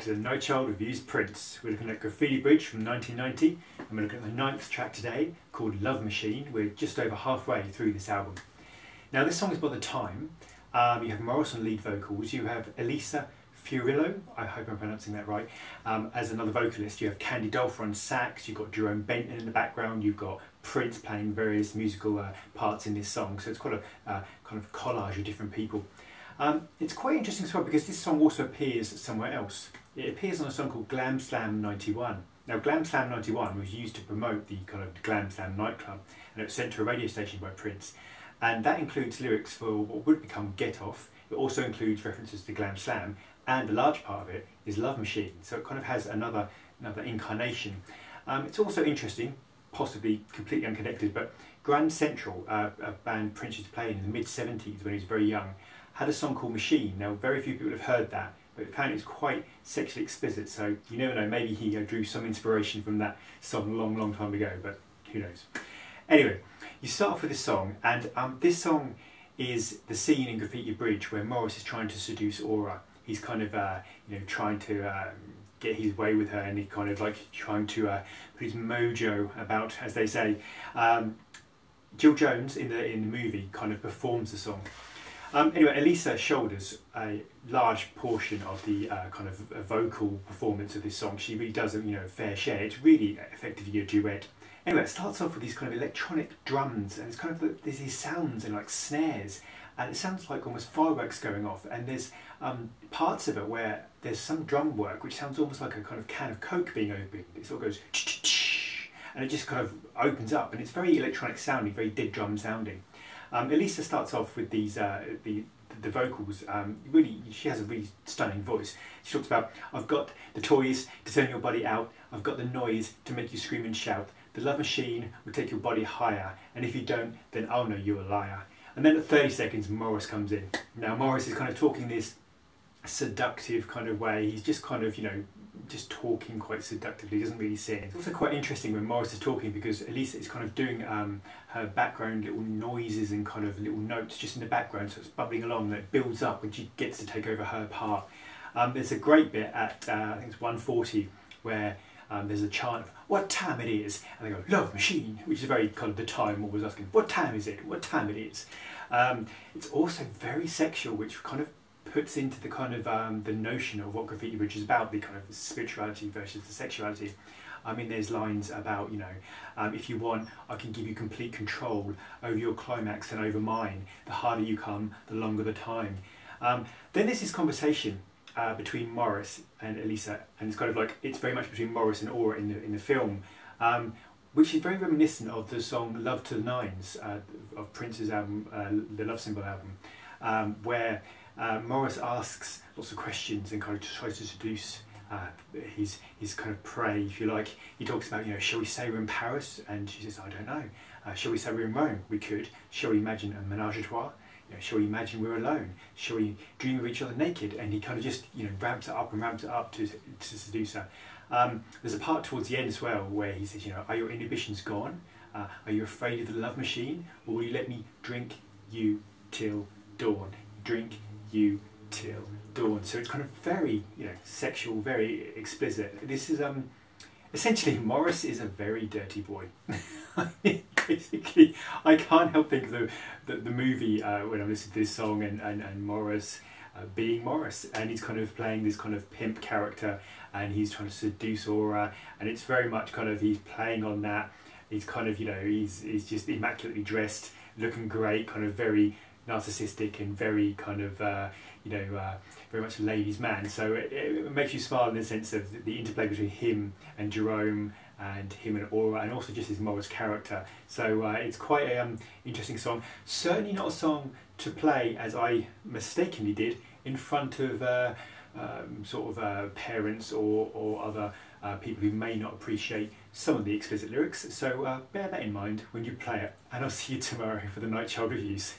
back to the NightChild Reviews Prince. We're looking at Graffiti Bridge from 1990 and we're looking at the ninth track today called Love Machine. We're just over halfway through this album. Now this song is by The Time. You have Morris on lead vocals, you have Elisa Fiorillo, I hope I'm pronouncing that right, as another vocalist. You have Candy Dolfer on sax, you've got Jerome Benton in the background, you've got Prince playing various musical parts in this song, so it's quite a kind of collage of different people. It's quite interesting as well because this song also appears somewhere else. It appears on a song called Glam Slam 91. Now Glam Slam 91 was used to promote the kind of Glam Slam nightclub, and it was sent to a radio station by Prince. And that includes lyrics for what would become Get Off. It also includes references to Glam Slam, and a large part of it is Love Machine. So it kind of has another incarnation. It's also interesting, possibly completely unconnected, but Grand Central, a band Prince used to play in the mid-70s when he was very young, had a song called Machine. Now very few people have heard that, but apparently it's quite sexually explicit, so you never know, maybe he drew some inspiration from that song a long time ago, but who knows. Anyway, you start off with this song, and this song is the scene in Graffiti Bridge where Morris is trying to seduce Aura. He's kind of trying to get his way with her, and he's kind of like trying to put his mojo about, as they say. Jill Jones in the movie kind of performs the song. Anyway, Elisa shoulders a large portion of the kind of vocal performance of this song. She really does a fair share. It's really effectively a duet. Anyway, it starts off with these kind of electronic drums, and it's kind of there's these sounds and like snares, and it sounds like almost fireworks going off. And there's parts of it where there's some drum work which sounds almost like a kind of can of Coke being opened. It sort of goes and it just kind of opens up, and it's very electronic sounding, very dead drum sounding. Elisa starts off with these the vocals. Really, she has a really stunning voice. She talks about, I've got the toys to turn your body out, I've got the noise to make you scream and shout, the love machine will take your body higher, and if you don't, then I'll know you're a liar. And then at 30 seconds, Morris comes in. Now Morris is kind of talking this seductive kind of way. He's just kind of, just talking quite seductively, he doesn't really sing. It's also quite interesting when Morris is talking because Elisa is kind of doing her background little noises and kind of little notes just in the background, so it's bubbling along and it builds up when she gets to take over her part. There's a great bit at, I think it's 1:40, where there's a chant of what time it is, and they go Love Machine, which is very kind of The Time always asking what time is it, what time it is. It's also very sexual, which kind of puts into the kind of the notion of what Graffiti Bridge is about, the kind of spirituality versus the sexuality. I mean, there's lines about, if you want, I can give you complete control over your climax and over mine. The harder you come, the longer the time. Then there's this conversation between Morris and Elisa, and it's kind of like, it's very much between Morris and Aura in the film, which is very reminiscent of the song Love to the Nines of Prince's album, the Love Symbol album, where Morris asks lots of questions and kind of tries to seduce his kind of prey, if you like. He talks about, shall we say we're in Paris? And she says, I don't know. Shall we say we're in Rome? We could. Shall we imagine a menage a trois? Shall we imagine we're alone? Shall we dream of each other naked? And he kind of just, ramps it up and ramps it up to seduce her. There's a part towards the end as well where he says, are your inhibitions gone? Are you afraid of the love machine? Or will you let me drink you till dawn? Drink you till dawn. So it's kind of very, sexual, very explicit. This is essentially Morris is a very dirty boy. Basically, I can't help think of the movie when I'm listening to this song and Morris being Morris, and he's kind of playing this kind of pimp character, and he's trying to seduce Aura, and it's very much kind of he's playing on that. He's kind of he's just immaculately dressed, looking great, kind of very narcissistic and very kind of very much a ladies' man. So it makes you smile in the sense of the interplay between him and Jerome and him and Aura, and also just his Morris character. So it's quite a interesting song. Certainly not a song to play, as I mistakenly did, in front of parents or other people who may not appreciate some of the explicit lyrics. So bear that in mind when you play it, and I'll see you tomorrow for the NightChild Reviews.